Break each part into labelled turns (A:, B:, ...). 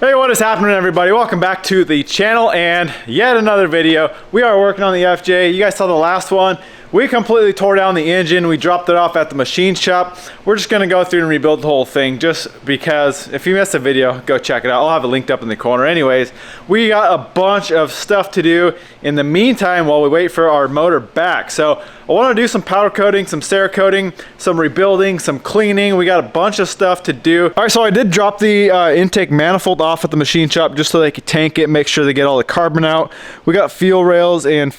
A: Hey, what is happening, everybody? Welcome back to the channel and yet another video. We are working on the FJ. You guys saw the last one. We completely tore down the engine. We dropped it off at the machine shop. We're just gonna go through and rebuild the whole thing just because if you missed the video, go check it out. I'll have it linked up in the corner. Anyways, we got a bunch of stuff to do in the meantime while we wait for our motor back. So I wanna do some powder coating, some Cerakoting, some rebuilding, some cleaning. We got a bunch of stuff to do. All right, so I did drop the intake manifold off at the machine shop just so they could tank it, make sure they get all the carbon out. We got fuel rails and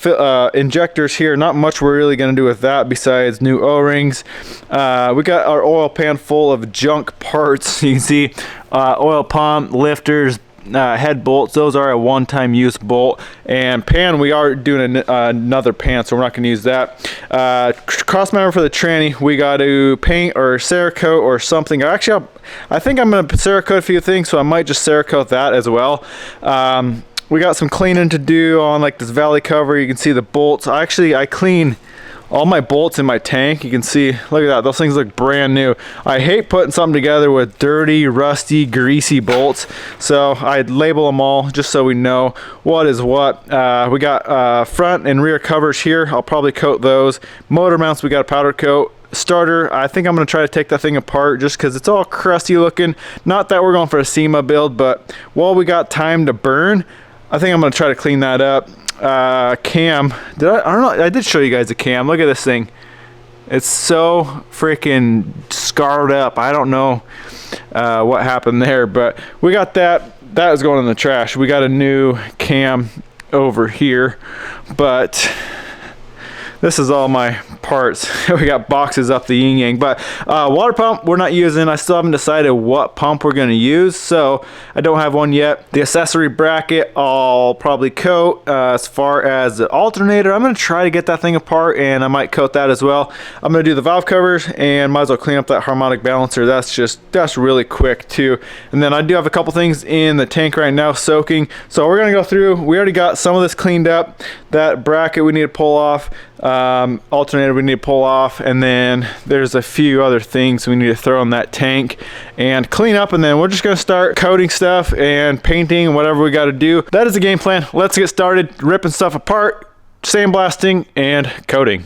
A: injectors here. Not much we're really going to do with that besides new O-rings. We got our oil pan full of junk parts. You can see oil pump, lifters, head bolts. Those are a one-time use bolt. And pan, we are doing another pan, so we're not going to use that. Cross member for the tranny, we got to paint or Cerakote or something. Actually, I think I'm going to Cerakote a few things, so I might just Cerakote that as well. We got some cleaning to do on like this valley cover. You can see the bolts. I clean all my bolts in my tank. You can see, look at that, those things look brand new. I hate putting something together with dirty, rusty, greasy bolts, so I label them all just so we know what is what. We got front and rear covers here. I'll probably coat those. Motor mounts, we got a powder coat. Starter, I think I'm going to try to take that thing apart just because it's all crusty looking. Not that we're going for a SEMA build, but while we got time to burn, I think I'm going to try to clean that up. Cam, I don't know, I did show you guys a cam. Look at this thing. It's so freaking scarred up. I don't know what happened there, but we got that is going in the trash. We got a new cam over here, but this is all my parts. We got boxes up the yin yang, but water pump we're not using. I still haven't decided what pump we're going to use, so I don't have one yet. The accessory bracket I'll probably coat. As far as the alternator, I'm going to try to get that thing apart and I might coat that as well. I'm going to do the valve covers and might as well clean up that harmonic balancer. That's really quick too. And then I do have a couple things in the tank right now soaking, so we're going to go through. We already got some of this cleaned up. That bracket we need to pull off. Alternator we need to pull off, and then there's a few other things we need to throw in that tank and clean up, and then we're just going to start coating stuff and painting and whatever we got to do. That is the game plan. Let's get started ripping stuff apart, sandblasting and coating.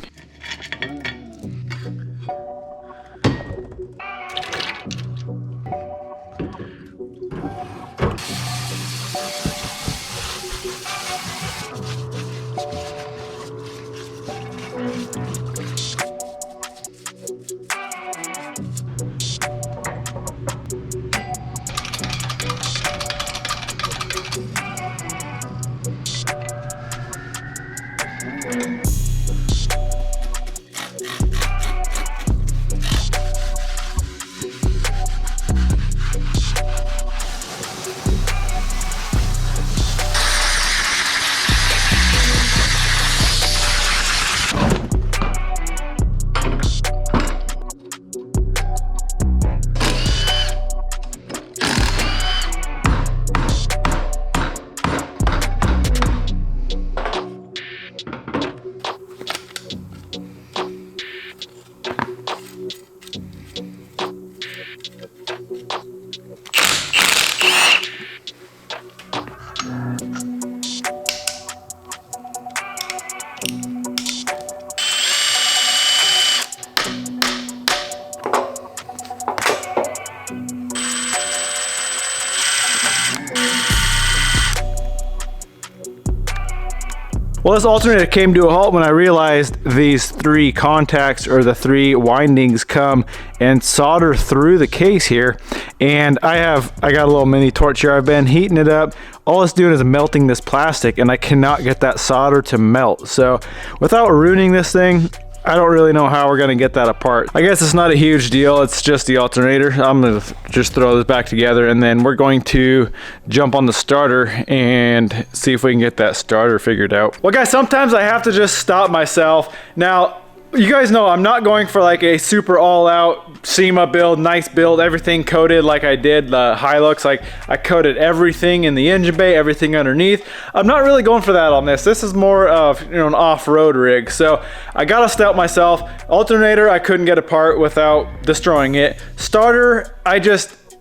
A: Well, this alternator came to a halt when I realized these three contacts or the three windings come and solder through the case here. And I got a little mini torch here. I've been heating it up. All it's doing is melting this plastic and I cannot get that solder to melt. So without ruining this thing, I don't really know how we're gonna get that apart. I guess it's not a huge deal. It's just the alternator. I'm gonna just throw this back together and then we're going to jump on the starter and see if we can get that starter figured out. Well guys, sometimes I have to just stop myself. Now, you guys know I'm not going for like a super all-out SEMA build, nice build, everything coated like I did the Hilux. Like I coated everything in the engine bay, everything underneath. I'm not really going for that on this. This is more of, you know, an off-road rig. So I gotta stop myself. Alternator, I couldn't get apart without destroying it. Starter,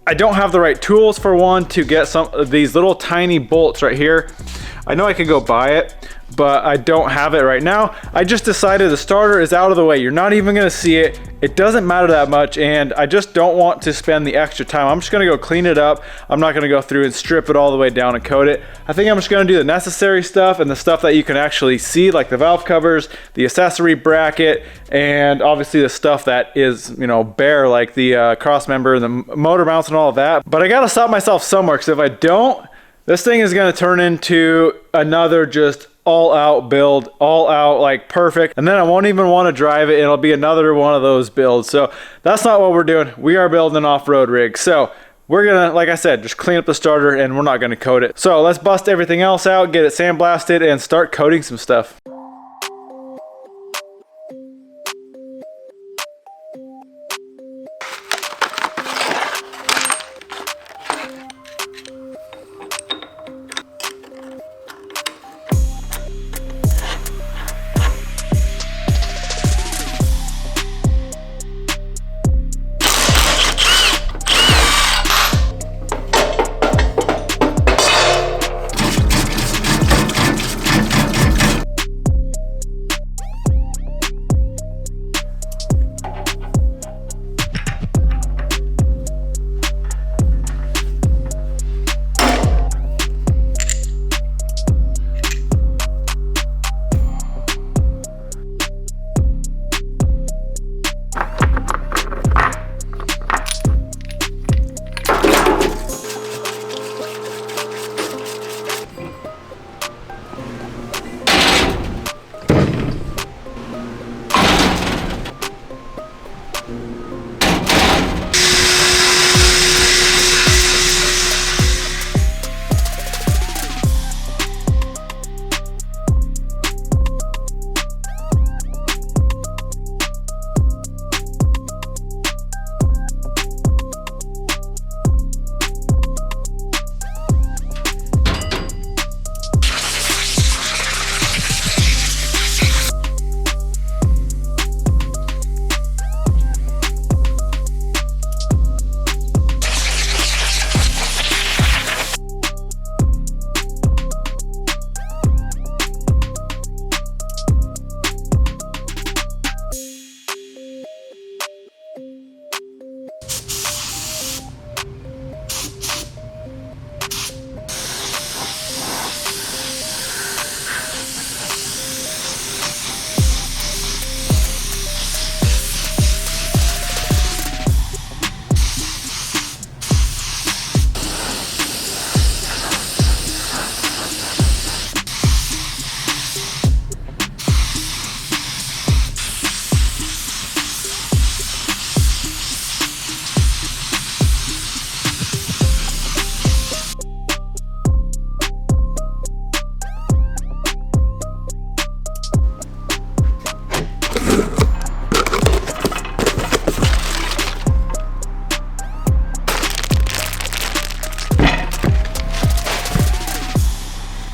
A: I don't have the right tools for one to get some of these little tiny bolts right here. I know I could go buy it, but I don't have it right now. I just decided the starter is out of the way. You're not even gonna see it. It doesn't matter that much, and I just don't want to spend the extra time. I'm just gonna go clean it up. I'm not gonna go through and strip it all the way down and coat it. I think I'm just gonna do the necessary stuff and the stuff that you can actually see, like the valve covers, the accessory bracket, and obviously the stuff that is, you know, bare, like the cross member and the motor mounts and all of that. But I gotta stop myself somewhere, because if I don't, this thing is gonna turn into another just all out build, all out like perfect, and then I won't even want to drive it. It'll be another one of those builds. So that's not what we're doing. We are building an off-road rig. So we're gonna, like I said, just clean up the starter, and we're not gonna coat it. So let's bust everything else out, get it sandblasted, and start coating some stuff.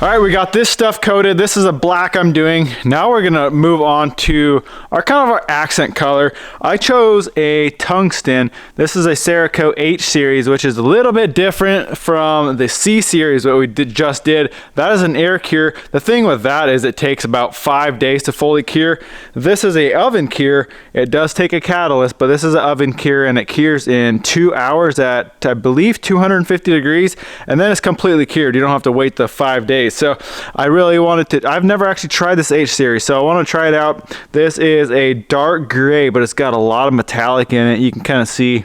A: All right, we got this stuff coated. This is a black I'm doing. Now we're gonna move on to our kind of our accent color. I chose a tungsten. This is a Cerakote H series, which is a little bit different from the C series, what we just did. That is an air cure. The thing with that is it takes about 5 days to fully cure. This is a oven cure. It does take a catalyst, but this is an oven cure, and it cures in 2 hours at, I believe, 250 degrees, and then it's completely cured. You don't have to wait the 5 days. So I really wanted to, I've never actually tried this H series, so I want to try it out. This is a dark gray, but it's got a lot of metallic in it. You can kind of see,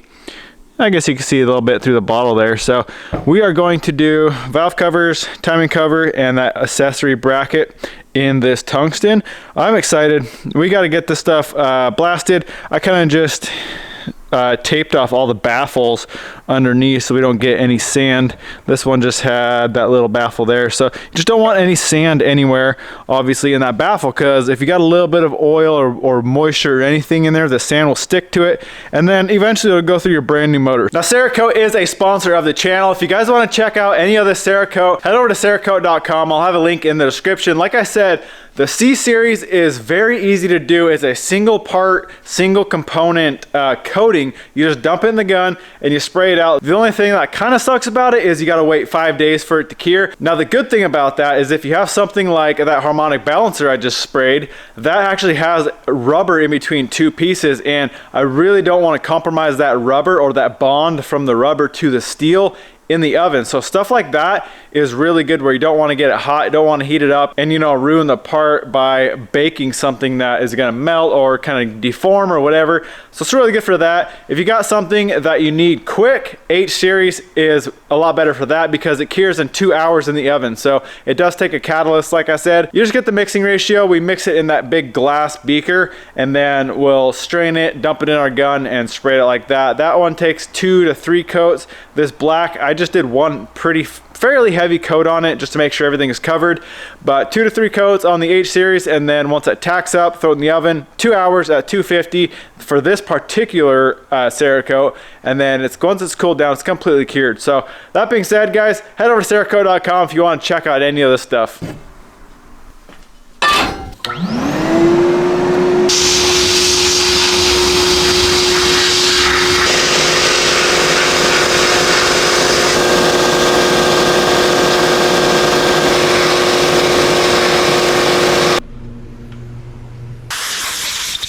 A: I guess you can see a little bit through the bottle there. So we are going to do valve covers, timing cover, and that accessory bracket in this tungsten. I'm excited. We got to get this stuff blasted. I kind of just taped off all the baffles underneath so we don't get any sand. This one just had that little baffle there, so you just don't want any sand anywhere obviously in that baffle, because if you got a little bit of oil or moisture or anything in there, the sand will stick to it, and then eventually it'll go through your brand new motor. Now Cerakote is a sponsor of the channel. If you guys want to check out any other Cerakote, head over to cerakote.com. I'll have a link in the description. Like I said, the C series is very easy to do. It's a single part, single component coating. You just dump it in the gun and you spray sprayed out. The only thing that kind of sucks about it is you got to wait 5 days for it to cure. Now the good thing about that is if you have something like that harmonic balancer I just sprayed, that actually has rubber in between two pieces, and I really don't want to compromise that rubber or that bond from the rubber to the steel in the oven. So stuff like that is really good, where you don't want to get it hot, you don't want to heat it up and, you know, ruin the part by baking something that is going to melt or kind of deform or whatever. So it's really good for that. If you got something that you need quick, H series is a lot better for that because it cures in 2 hours in the oven. So it does take a catalyst. Like I said, you just get the mixing ratio. We mix it in that big glass beaker and then we'll strain it, dump it in our gun and spray it like that. That one takes 2 to 3 coats. This black, I just did one fairly heavy coat on it just to make sure everything is covered, but 2 to 3 coats on the H series, and then once it tacks up, throw it in the oven, 2 hours at 250 for this particular Cerakote, and then once it's cooled down, it's completely cured. So that being said, guys, head over to Cerakote.com if you want to check out any of this stuff.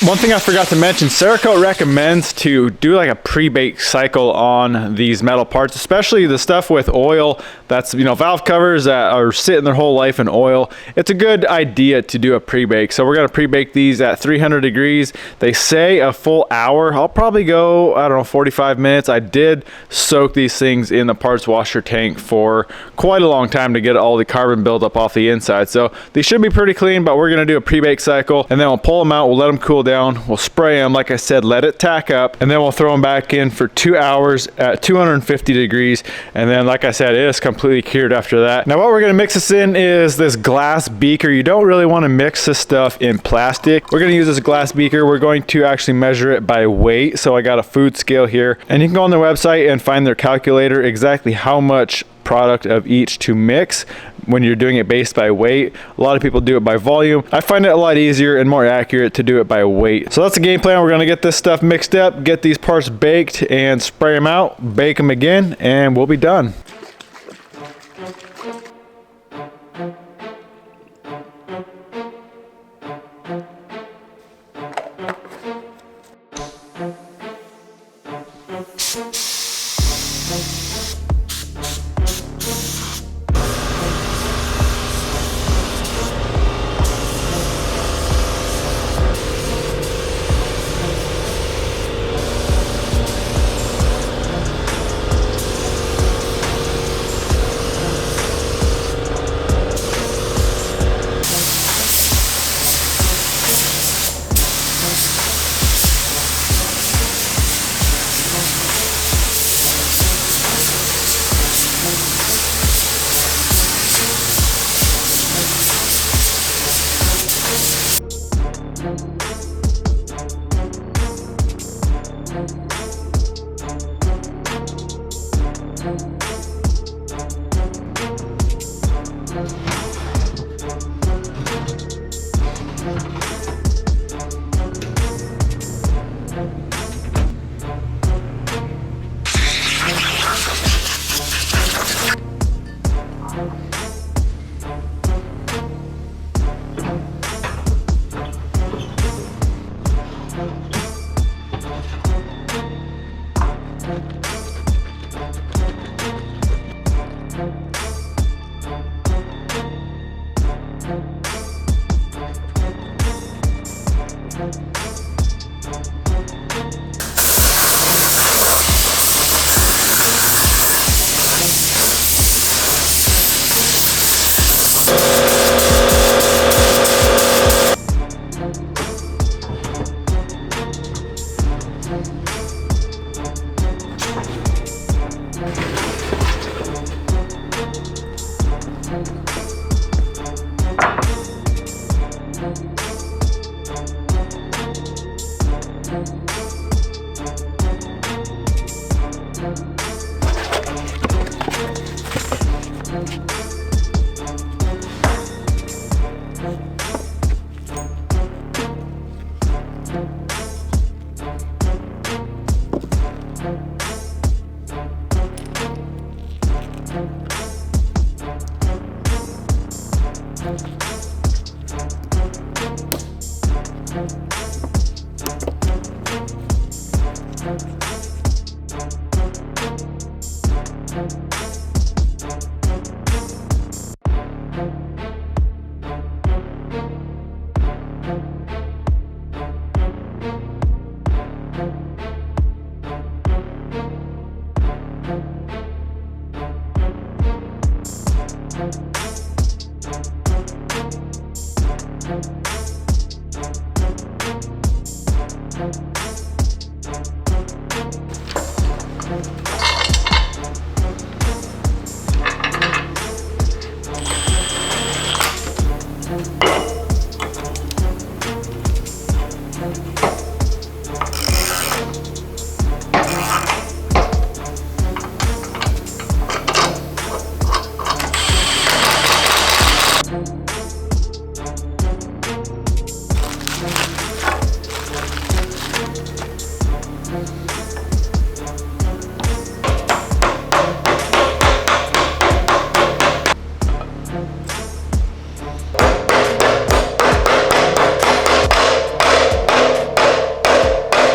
A: One thing I forgot to mention, Cerakote recommends to do like a pre-bake cycle on these metal parts, especially the stuff with oil that's, you know, valve covers that are sitting their whole life in oil. It's a good idea to do a pre-bake. So we're going to pre-bake these at 300 degrees. They say a full hour. I'll probably go, I don't know, 45 minutes. I did soak these things in the parts washer tank for quite a long time to get all the carbon buildup off the inside. So these should be pretty clean, but we're going to do a pre-bake cycle and then we'll pull them out. We'll let them cool down. We'll spray them, like I said, let it tack up, and then we'll throw them back in for 2 hours at 250 degrees. And then, like I said, it is completely cured after that. Now what we're going to mix this in is this glass beaker. You don't really want to mix this stuff in plastic. We're going to use this glass beaker. We're going to actually measure it by weight. So I got a food scale here, and you can go on their website and find their calculator exactly how much product of each to mix when you're doing it based by weight. A lot of people do it by volume. I find it a lot easier and more accurate to do it by weight. So that's the game plan. We're going to get this stuff mixed up, get these parts baked and spray them out, bake them again, and we'll be done.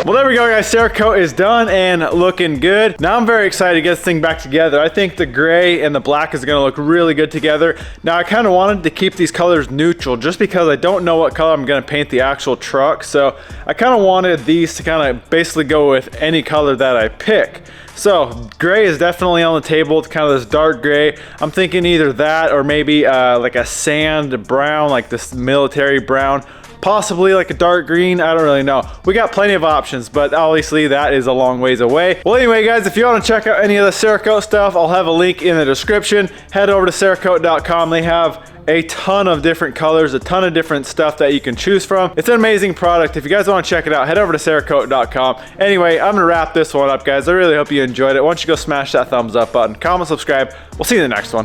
A: Well, there we go, guys. Cerakote is done and looking good. Now I'm very excited to get this thing back together. I think the gray and the black is gonna look really good together. Now I kind of wanted to keep these colors neutral just because I don't know what color I'm gonna paint the actual truck. So I kind of wanted these to kind of basically go with any color that I pick. So gray is definitely on the table. It's kind of this dark gray. I'm thinking either that or maybe like a sand brown, like this military brown. Possibly like a dark green, I don't really know. We got plenty of options, but obviously that is a long ways away. Well, anyway, guys, if you want to check out any of the Cerakote stuff, I'll have a link in the description. Head over to Cerakote.com. They have a ton of different colors, a ton of different stuff that you can choose from. It's an amazing product. If you guys want to check it out, head over to Cerakote.com. Anyway, I'm gonna wrap this one up, guys. I really hope you enjoyed it. Why don't you go smash that thumbs up button, comment, subscribe. We'll see you in the next one.